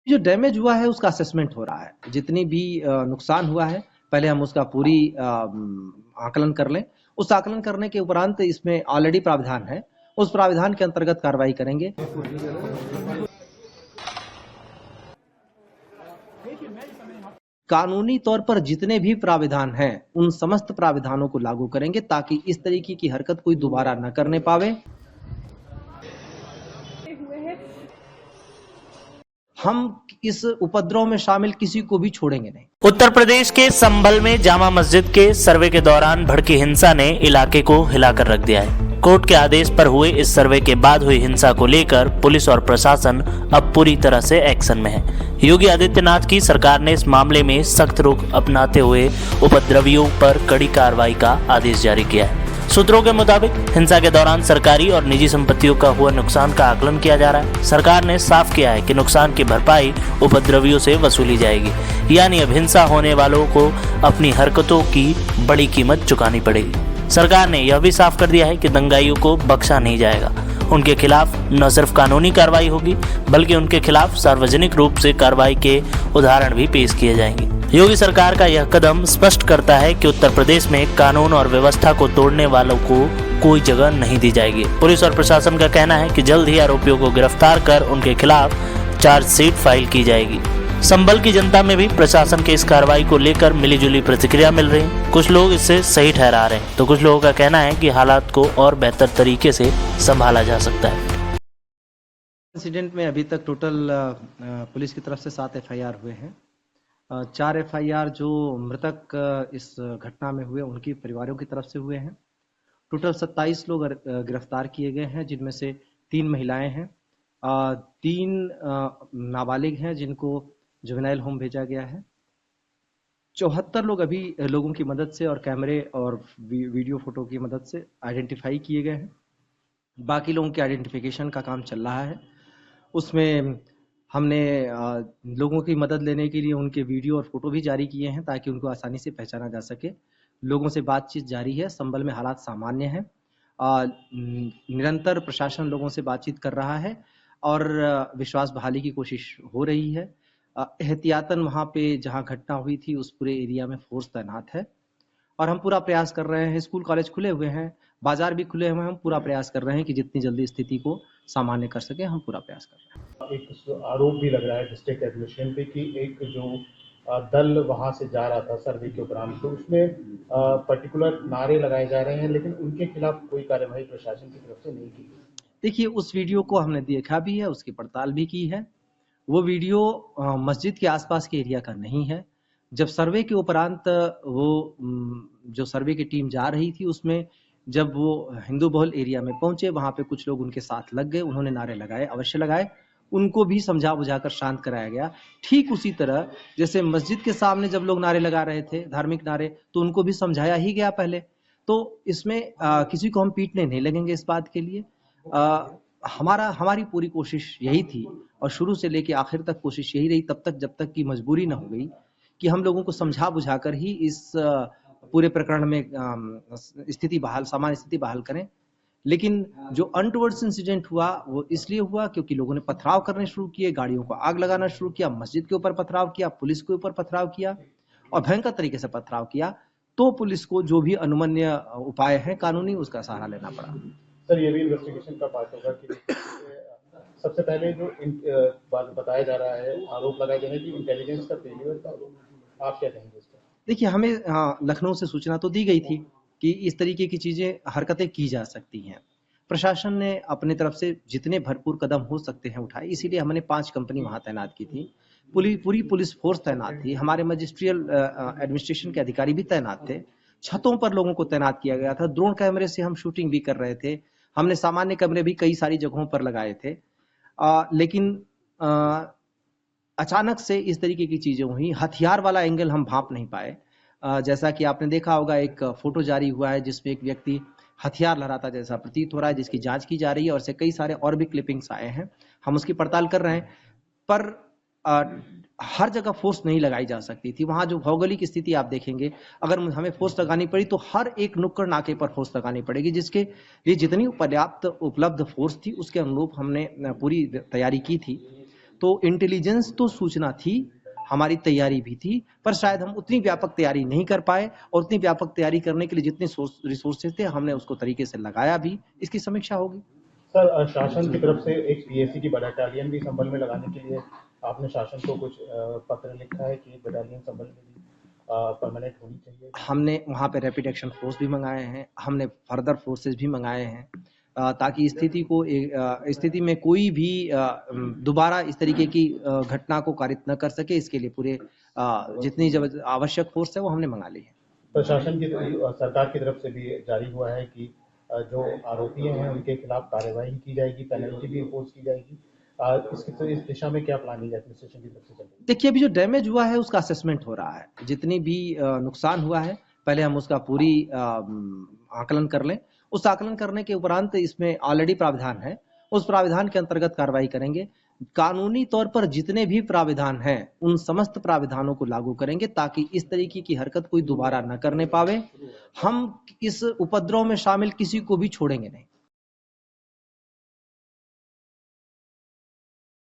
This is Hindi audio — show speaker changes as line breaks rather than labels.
जो डैमेज हुआ है उसका असेसमेंट हो रहा है। जितनी भी नुकसान हुआ है पहले हम उसका पूरी आकलन कर लें। उस आकलन करने के उपरांत इसमें ऑलरेडी प्रावधान है, उस प्रावधान के अंतर्गत कार्रवाई करेंगे। कानूनी तौर पर जितने भी प्राविधान हैं उन समस्त प्राविधानों को लागू करेंगे ताकि इस तरीके की हरकत कोई दोबारा न करने पावे। हम इस उपद्रव में शामिल किसी को भी छोड़ेंगे नहीं।
उत्तर प्रदेश के संभल में जामा मस्जिद के सर्वे के दौरान भड़की हिंसा ने इलाके को हिलाकर रख दिया है। कोर्ट के आदेश पर हुए इस सर्वे के बाद हुई हिंसा को लेकर पुलिस और प्रशासन अब पूरी तरह से एक्शन में है। योगी आदित्यनाथ की सरकार ने इस मामले में सख्त रुख अपनाते हुए उपद्रवियों पर कड़ी कार्रवाई का आदेश जारी किया है। सूत्रों के मुताबिक हिंसा के दौरान सरकारी और निजी संपत्तियों का हुआ नुकसान का आकलन किया जा रहा है। सरकार ने साफ किया है कि नुकसान की भरपाई उपद्रवियों से वसूली जाएगी, यानी अब हिंसा होने वालों को अपनी हरकतों की बड़ी कीमत चुकानी पड़ेगी। सरकार ने यह भी साफ कर दिया है कि दंगाइयों को बख्शा नहीं जाएगा। उनके खिलाफ न सिर्फ कानूनी कार्रवाई होगी बल्कि उनके खिलाफ सार्वजनिक रूप से कार्रवाई के उदाहरण भी पेश किए जाएंगे। योगी सरकार का यह कदम स्पष्ट करता है कि उत्तर प्रदेश में कानून और व्यवस्था को तोड़ने वालों को कोई जगह नहीं दी जाएगी। पुलिस और प्रशासन का कहना है कि जल्द ही आरोपियों को गिरफ्तार कर उनके खिलाफ चार्जशीट फाइल की जाएगी। संभल की जनता में भी प्रशासन के इस कार्रवाई को लेकर मिलीजुली प्रतिक्रिया मिल रही है। कुछ लोग इसे सही ठहरा रहे हैं तो कुछ लोगों का कहना है कि हालात को और बेहतर तरीके से संभाला जा सकता है।
इंसिडेंट में अभी तक टोटल पुलिस की तरफ से 7 FIR हुए हैं। 4 FIR जो मृतक इस घटना में हुए उनकी परिवारों की तरफ से हुए हैं। टोटल 27 लोग गिरफ्तार किए गए हैं, जिनमें से 3 महिलाएं हैं, 3 नाबालिग हैं जिनको जुवेनाइल होम भेजा गया है। 74 लोग अभी लोगों की मदद से और कैमरे और वीडियो फोटो की मदद से आइडेंटिफाई किए गए हैं। बाकी लोगों के आइडेंटिफिकेशन का काम चल रहा है। उसमें हमने लोगों की मदद लेने के लिए उनके वीडियो और फोटो भी जारी किए हैं ताकि उनको आसानी से पहचाना जा सके। लोगों से बातचीत जारी है। संभल में हालात सामान्य हैं। निरंतर प्रशासन लोगों से बातचीत कर रहा है और विश्वास बहाली की कोशिश हो रही है। एहतियातन वहाँ पे जहाँ घटना हुई थी उस पूरे एरिया में फोर्स तैनात है और हम पूरा प्रयास कर रहे हैं। स्कूल कॉलेज खुले हुए हैं, बाजार भी खुले हुए हैं। हम पूरा प्रयास कर रहे हैं कि जितनी जल्दी स्थिति को सामान्य कर सके, हम पूरा प्रयास कर रहे हैं।
एक आरोप भी लग रहा है डिस्ट्रिक्ट एडमिनिस्ट्रेशन पे कि एक जो दल वहां से जा रहा था सर्वे के उपरांत, तो उसमें पर्टिकुलर नारे लगाए जा रहे हैं, लेकिन उनके खिलाफ कोई कार्रवाई प्रशासन की तरफ से नहीं की गई।
देखिए, उस वीडियो को हमने देखा भी है, उसकी पड़ताल भी की है। वो वीडियो मस्जिद के आसपास के एरिया का नहीं है। जब सर्वे के उपरांत वो जो सर्वे की टीम जा रही थी उसमें जब वो हिंदू बहुल एरिया में पहुंचे, वहां पे कुछ लोग उनके साथ लग गए। उन्होंने नारे लगाए, अवश्य लगाए। उनको भी समझा बुझाकर शांत कराया गया। ठीक उसी तरह जैसे मस्जिद के सामने जब लोग नारे लगा रहे थे, धार्मिक नारे, तो उनको भी समझाया ही गया पहले। तो इसमें किसी को हम पीटने नहीं लगेंगे। इस बात के लिए हमारी पूरी कोशिश यही थी और शुरू से लेके आखिर तक कोशिश यही रही, तब तक जब तक की मजबूरी न हो गई कि हम लोगों को समझा बुझाकर ही इस पूरे प्रकरण में सामान्य स्थिति बहाल करें। लेकिन जो अनटुवर्ड्स इंसिडेंट हुआ वो इसलिए हुआ क्योंकि लोगों ने पथराव करने शुरू किए, गाड़ियों को आग लगाना शुरू किया, मस्जिद के ऊपर पथराव किया, पुलिस के ऊपर पथराव किया और भयंकर तरीके से पथराव किया। तो पुलिस को जो भी अनुमन्य उपाय है कानूनी, उसका सहारा लेना पड़ा।
सर, ये भी इन्वेस्टिगेशन का पार्ट होगा कि सबसे पहले जो बात बताया जा रहा है, आरोप लगाए जाने की इंटेलिजेंस का फेलियर का, आप क्या कहेंगे इस पर?
देखिए, हमें लखनऊ से सूचना तो दी गई थी कि इस तरीके की चीजें हरकतें की जा सकती हैं। प्रशासन ने अपने तरफ से जितने भरपूर कदम हो सकते हैं उठाए, इसीलिए हमने 5 कंपनी वहां तैनात की थी। पूरी पुलिस फोर्स तैनात थी। हमारे मजिस्ट्रियल एडमिनिस्ट्रेशन के अधिकारी भी तैनात थे। छतों पर लोगों को तैनात किया गया था। ड्रोन कैमरे से हम शूटिंग भी कर रहे थे। हमने सामान्य कैमरे भी कई सारी जगहों पर लगाए थे। लेकिन अचानक से इस तरीके की चीजें हुई। हथियार वाला एंगल हम भांप नहीं पाए। जैसा कि आपने देखा होगा, एक फोटो जारी हुआ है जिसमें एक व्यक्ति हथियार लहराता जैसा प्रतीत हो रहा है, जिसकी जांच की जा रही है और से कई सारे और भी क्लिपिंग्स आए हैं। हम उसकी पड़ताल कर रहे हैं। पर हर जगह फोर्स नहीं लगाई जा सकती थी। वहां जो भौगोलिक स्थिति आप देखेंगे, अगर हमें फोर्स लगानी पड़ी तो हर एक नुक्कड़ नाके पर फोर्स लगानी पड़ेगी, जिसके लिए जितनी पर्याप्त उपलब्ध फोर्स थी उसके अनुरूप हमने पूरी तैयारी की थी। तो इंटेलिजेंस तो सूचना थी, हमारी तैयारी भी थी, पर शायद हम उतनी व्यापक तैयारी नहीं कर पाए, और उतनी व्यापक तैयारी करने के लिए जितने रिसोर्सेज थे हमने उसको तरीके से लगाया भी। इसकी समीक्षा होगी।
सर, शासन की तरफ से एक पीएसी की बटालियन भी संभल में लगाने के लिए आपने शासन को कुछ पत्र लिखा है कि बटालियन संभल में भी परमानेंट होनी चाहिए?
हमने वहाँ पे रैपिड एक्शन फोर्स भी मंगाए हैं, हमने फर्दर फोर्सेज भी मंगाए हैं, ताकि स्थिति में कोई भी दोबारा इस तरीके की घटना को कारित न कर सके, इसके लिए पूरे जितनी आवश्यक फोर्स है वो हमने मंगा ली है।
प्रशासन की सरकार की तरफ से भी जारी हुआ है कि जो आरोपी हैं उनके खिलाफ कार्रवाई की जाएगी, पेनल्टी भी इम्पोज की जाएगी। इस दिशा में क्या प्लानिंग एडमिनिस्ट्रेशन की तरफ से चल रही है?
देखिए, अभी जो डैमेज हुआ है उसका असेसमेंट हो रहा है, जितनी भी नुकसान हुआ है पहले हम उसका पूरी आकलन कर लें। उस आकलन करने के उपरांत इसमें ऑलरेडी प्राविधान है, उस प्राविधान के अंतर्गत कार्रवाई करेंगे। कानूनी तौर पर जितने भी प्राविधान हैं उन समस्त प्राविधानों को लागू करेंगे, ताकि इस तरीके की हरकत कोई दोबारा न करने पावे। हम इस उपद्रव में शामिल किसी को भी छोड़ेंगे नहीं।